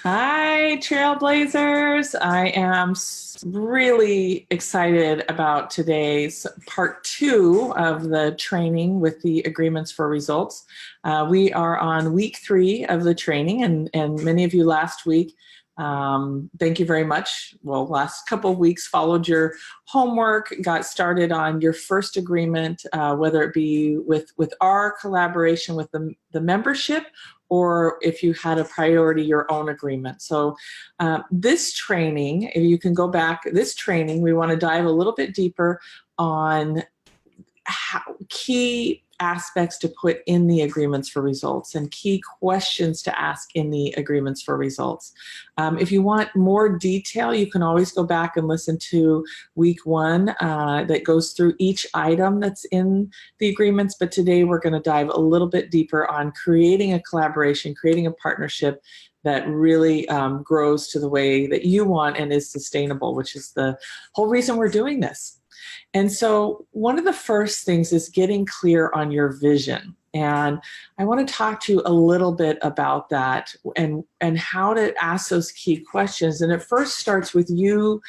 Hi, Trailblazers. I am really excited about today's part two of the training with the agreements for results. We are on week 3 of the training, and many of you last week, thank you very much. Well, last couple of weeks followed your homework, got started on your first agreement, whether it be with our collaboration with the membership, or if you had a priority, your own agreement. So this training, if you can go back, this training, we want to dive a little bit deeper on key aspects to put in the agreements for results and key questions to ask in the agreements for results. If you want more detail, you can always go back and listen to week 1 that goes through each item that's in the agreements. But today we're going to dive a little bit deeper on creating a collaboration, creating a partnership that really grows to the way that you want and is sustainable, which is the whole reason we're doing this. And so one of the first things is getting clear on your vision. And I want to talk to you a little bit about that and how to ask those key questions. And it first starts with you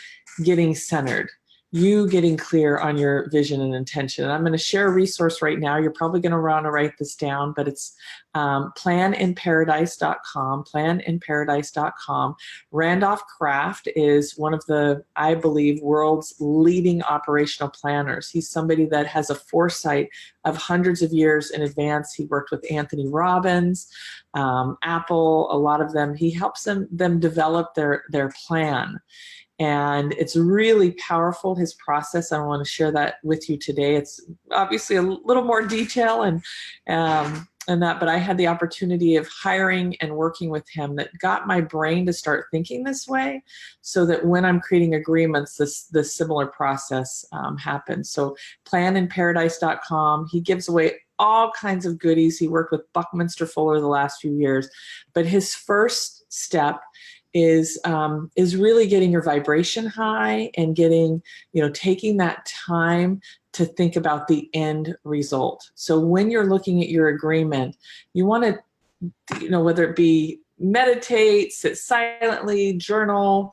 getting centered, you getting clear on your vision and intention. And I'm going to share a resource right now. You're probably going to want to write this down, but it's planinparadise.com, planinparadise.com. Randolph Kraft is one of the, I believe, world's leading operational planners. He's somebody that has a foresight of hundreds of years in advance. He worked with Anthony Robbins, Apple, a lot of them. He helps them develop their plan. And it's really powerful, his process. I want to share that with you today. It's obviously a little more detail and that, but I had the opportunity of hiring and working with him that got my brain to start thinking this way, so that when I'm creating agreements, this similar process happens. So planinparadise.com, he gives away all kinds of goodies. He worked with Buckminster Fuller the last few years, but his first step is really getting your vibration high and taking that time to think about the end result. So when you're looking at your agreement, you want to, whether it be meditate, sit silently, journal,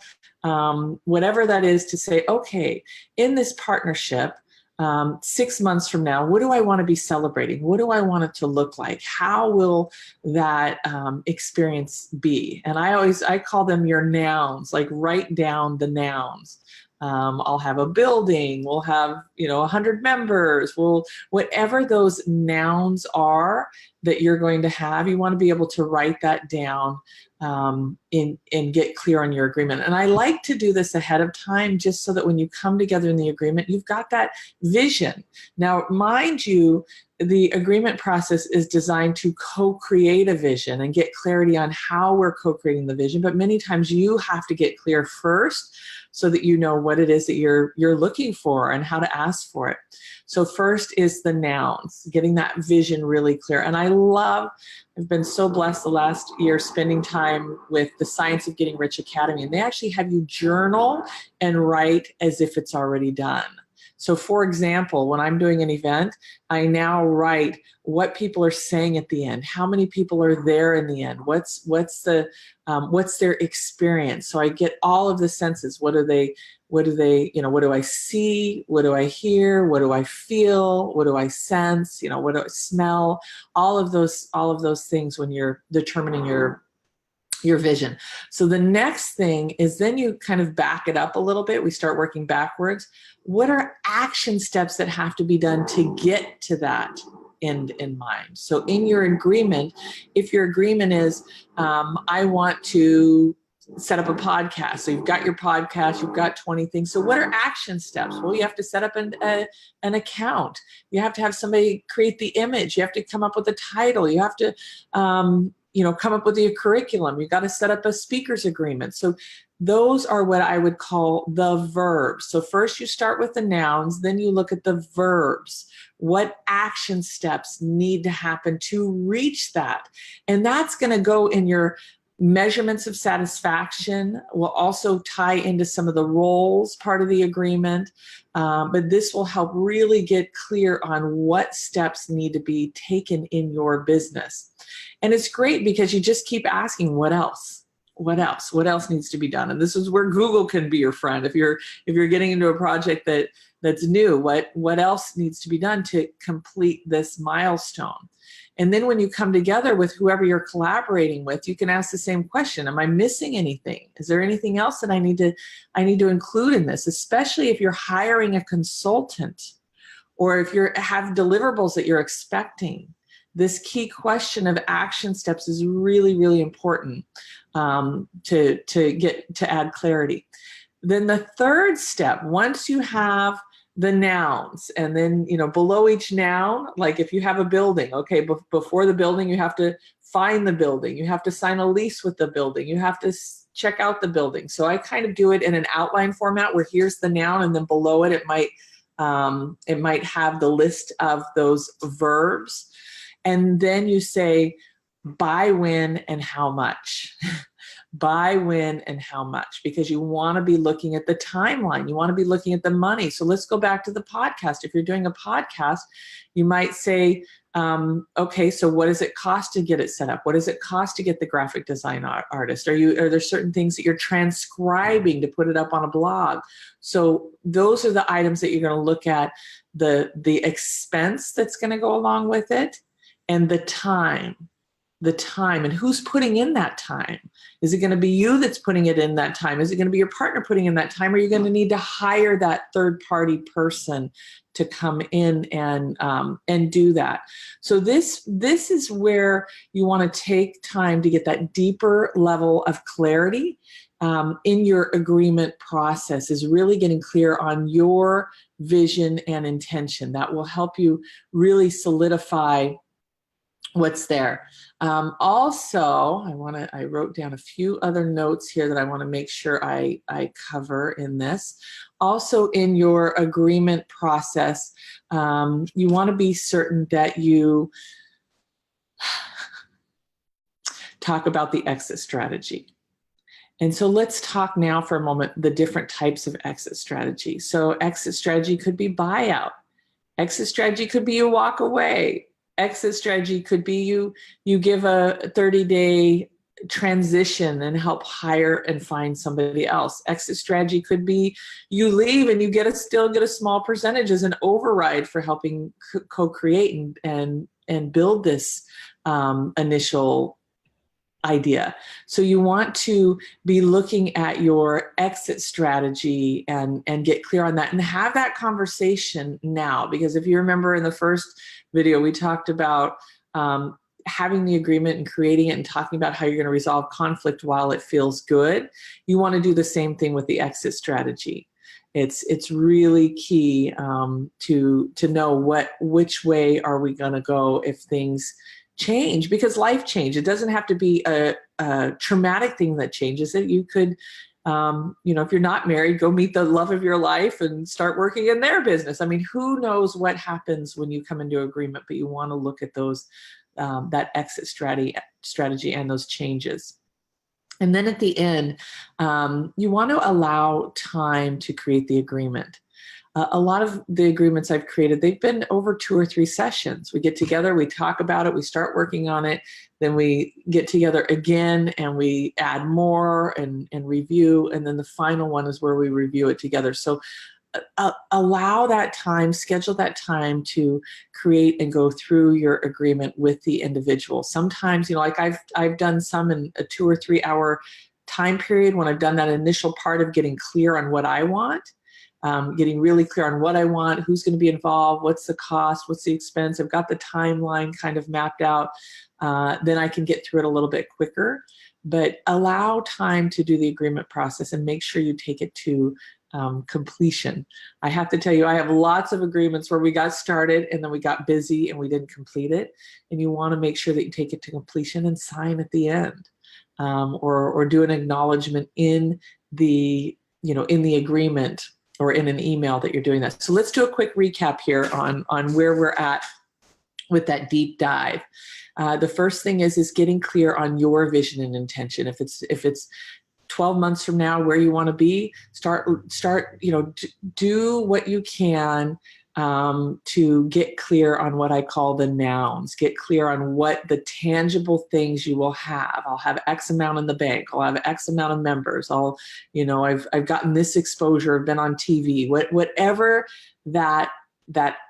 whatever that is, to say, okay, in this partnership, 6 months from now, what do I want to be celebrating? What do I want it to look like? How will that experience be? And I call them your nouns, like write down the nouns. I'll have a building, we'll have, 100 members, whatever those nouns are that you're going to have, you want to be able to write that down and get clear on your agreement. And I like to do this ahead of time, just so that when you come together in the agreement, you've got that vision. Now, mind you, the agreement process is designed to co-create a vision and get clarity on how we're co-creating the vision. But many times you have to get clear first, so that you know what it is that you're looking for and how to ask for it. So first is the nouns, getting that vision really clear. And I've been so blessed the last year spending time with the Science of Getting Rich Academy, and they actually have you journal and write as if it's already done. So for example, when I'm doing an event, I now write what people are saying at the end, how many people are there in the end, what's their experience. So I get all of the senses. What do I see? What do I hear? What do I feel? What do I sense? What do I smell? All of those things when you're determining your vision. So the next thing is, then you kind of back it up a little bit. We start working backwards. What are action steps that have to be done to get to that end in mind? So in your agreement, if your agreement is, I want to set up a podcast. So you've got your podcast, you've got 20 things. So what are action steps? Well, you have to set up an account. You have to have somebody create the image. You have to come up with a title. You have to, come up with your curriculum. You've got to set up a speaker's agreement. So those are what I would call the verbs. So first you start with the nouns, then you look at the verbs. What action steps need to happen to reach that? And that's going to go in your measurements of satisfaction. Will also tie into some of the roles part of the agreement. But this will help really get clear on what steps need to be taken in your business. And it's great because you just keep asking, what else? what else? What else needs to be done? And this is where Google can be your friend. If you're getting into a project that's new, what else needs to be done to complete this milestone? And then when you come together with whoever you're collaborating with, you can ask the same question. Am I missing anything? Is there anything else that I need to include in this? Especially if you're hiring a consultant or if you have deliverables that you're expecting. This key question of action steps is really, really important to add clarity. Then the third step, once you have the nouns, and then, below each noun, like if you have a building, okay, before the building, you have to find the building, you have to sign a lease with the building, you have to check out the building. So I kind of do it in an outline format where here's the noun, and then below it, it might have the list of those verbs. And then you say, by when and how much. By when and how much, because you want to be looking at the timeline. You want to be looking at the money. So let's go back to the podcast. If you're doing a podcast, you might say, okay, so what does it cost to get it set up? What does it cost to get the graphic design artist? Are there certain things that you're transcribing to put it up on a blog? So those are the items that you're going to look at, the expense that's going to go along with it, and the time, and who's putting in that time. Is it going to be you that's putting it in that time? Is it going to be your partner putting in that time? Or are you going to need to hire that third-party person to come in and do that? So this is where you want to take time to get that deeper level of clarity in your agreement process, is really getting clear on your vision and intention. That will help you really solidify what's there. Also, I wrote down a few other notes here that I want to make sure I cover in this. Also, in your agreement process, you want to be certain that you talk about the exit strategy. And so let's talk now for a moment, the different types of exit strategy. So exit strategy could be buyout. Exit strategy could be you walk away. Exit strategy could be you give a 30-day transition and help hire and find somebody else. Exit strategy could be you leave and you still get a small percentage as an override for helping co-create and build this initial idea. So you want to be looking at your exit strategy and get clear on that and have that conversation now. Because if you remember in the first video, we talked about having the agreement and creating it and talking about how you're going to resolve conflict while it feels good. You want to do the same thing with the exit strategy. It's really key to know which way are we going to go if things change, because life change. It doesn't have to be a traumatic thing that changes it. You could, if you're not married, go meet the love of your life and start working in their business. I mean, who knows what happens when you come into agreement, but you want to look at those, that exit strategy and those changes. And then at the end, you want to allow time to create the agreement. A lot of the agreements I've created, they've been over 2 or 3 sessions. We get together, we talk about it, we start working on it, then we get together again and we add more and review, and then the final one is where we review it together. So allow that time, schedule that time to create and go through your agreement with the individual. Sometimes, like I've done some in a 2 or 3 hour time period when I've done that initial part of getting clear on what I want. Getting really clear on what I want, who's going to be involved, what's the cost, what's the expense. I've got the timeline kind of mapped out. Then I can get through it a little bit quicker. But allow time to do the agreement process and make sure you take it to completion. I have to tell you, I have lots of agreements where we got started and then we got busy and we didn't complete it. And you want to make sure that you take it to completion and sign at the end, or do an acknowledgement in the agreement or in an email that you're doing that. So let's do a quick recap here on where we're at with that deep dive. The first thing is getting clear on your vision and intention. If it's 12 months from now where you want to be, start do what you can to get clear on what I call the nouns, get clear on what the tangible things you will have. I'll have X amount in the bank. I'll have X amount of members. I've gotten this exposure, I've been on TV, whatever that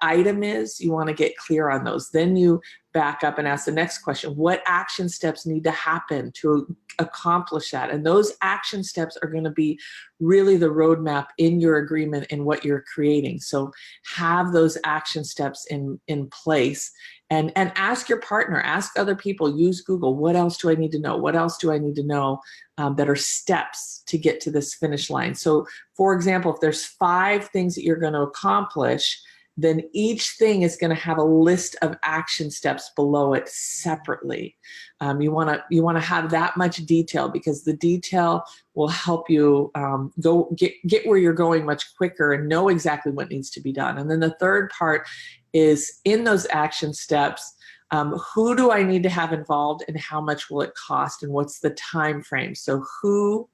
item is, you want to get clear on those. Then you back up and ask the next question. What action steps need to happen to accomplish that? And those action steps are going to be really the roadmap in your agreement and what you're creating. So have those action steps in place, and ask your partner, ask other people, use Google. What else do I need to know? What else do I need to know that are steps to get to this finish line? So for example, if there's 5 things that you're going to accomplish, then each thing is going to have a list of action steps below it separately. You want to have that much detail, because the detail will help you go get where you're going much quicker and know exactly what needs to be done. And then the third part is, in those action steps, who do I need to have involved, and how much will it cost, and what's the time frame? So who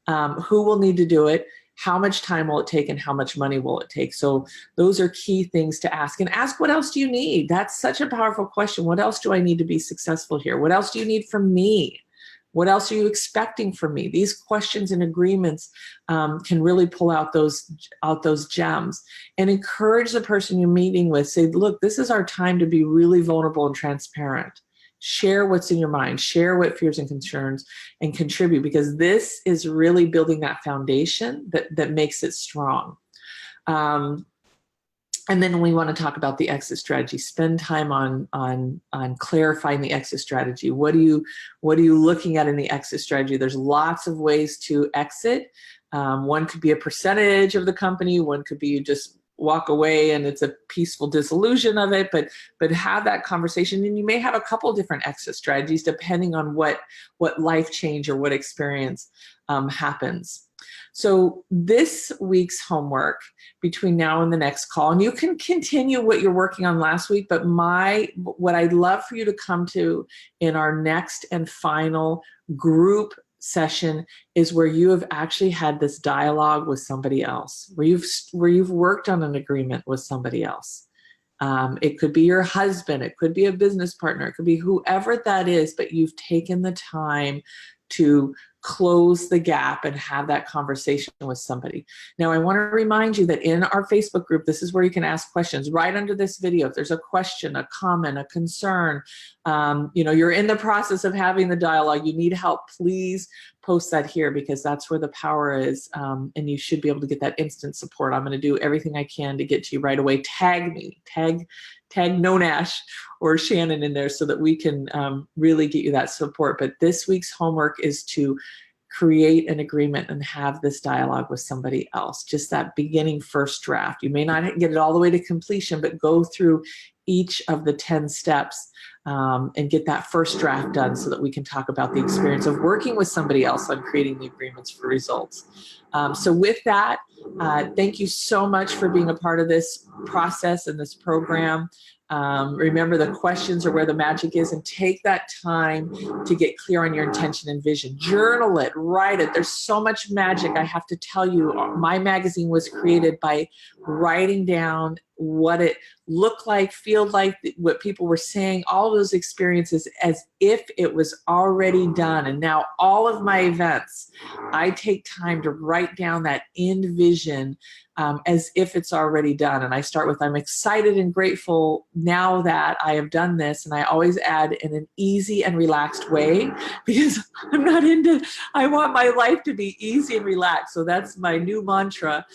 will need to do it? How much time will it take, and how much money will it take? So those are key things to ask. And ask, what else do you need? That's such a powerful question. What else do I need to be successful here? What else do you need from me? What else are you expecting from me? These questions and agreements can really pull out those gems, and encourage the person you're meeting with. Say, look, this is our time to be really vulnerable and transparent. Share what's in your mind, share what fears and concerns, and contribute, because this is really building that foundation that makes it strong. And then we want to talk about the exit strategy. Spend time on clarifying the exit strategy. What are you looking at in the exit strategy? There's lots of ways to exit. One could be a percentage of the company. One could be you just walk away and it's a peaceful dissolution of it, but have that conversation. And you may have a couple different exit strategies depending on what life change or what experience happens. So this week's homework between now and the next call, and you can continue what you're working on last week, but what I'd love for you to come to in our next and final group session is where you have actually had this dialogue with somebody else, where you've worked on an agreement with somebody else. It could be your husband, it could be a business partner, it could be whoever that is, but you've taken the time to close the gap and have that conversation with somebody. Now, I want to remind you that in our Facebook group, this is where you can ask questions right under this video. If there's a question, a comment, a concern, you're in the process of having the dialogue, you need help, please post that here, because that's where the power is. And you should be able to get that instant support. I'm going to do everything I can to get to you right away. Tag me, tag Nonash or Shannon in there so that we can really get you that support. But this week's homework is to create an agreement and have this dialogue with somebody else. Just that beginning first draft. You may not get it all the way to completion, but go through each of the 10 steps and get that first draft done so that we can talk about the experience of working with somebody else on creating the agreements for results. So with that, thank you so much for being a part of this process and this program. Remember, the questions are where the magic is, and take that time to get clear on your intention and vision. Journal it, write it. There's so much magic. I have to tell you, my magazine was created by writing down what it looked like, feel like, what people were saying, all those experiences as if it was already done. And now all of my events, I take time to write down that end vision as if it's already done. And I start with, I'm excited and grateful now that I have done this. And I always add in an easy and relaxed way, because I want my life to be easy and relaxed. So that's my new mantra.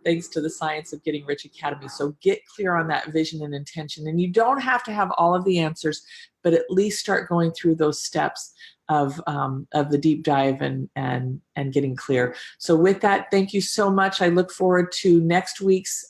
Thanks to the Science of Getting Rich Academy. So get clear on that vision and intention. And you don't have to have all of the answers, but at least start going through those steps of the deep dive and getting clear. So with that, thank you so much. I look forward to next week's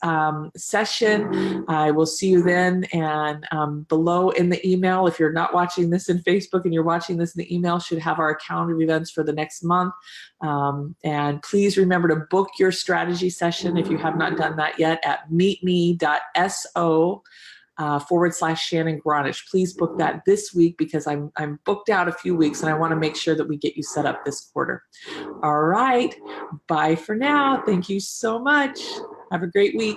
session. I will see you then. And below in the email, if you're not watching this in Facebook and you're watching this in the email, should have our calendar of events for the next month. And please remember to book your strategy session if you have not done that yet at meetme.so /Shannon Gronich. Please book that this week, because I'm booked out a few weeks and I want to make sure that we get you set up this quarter. All right. Bye for now. Thank you so much. Have a great week.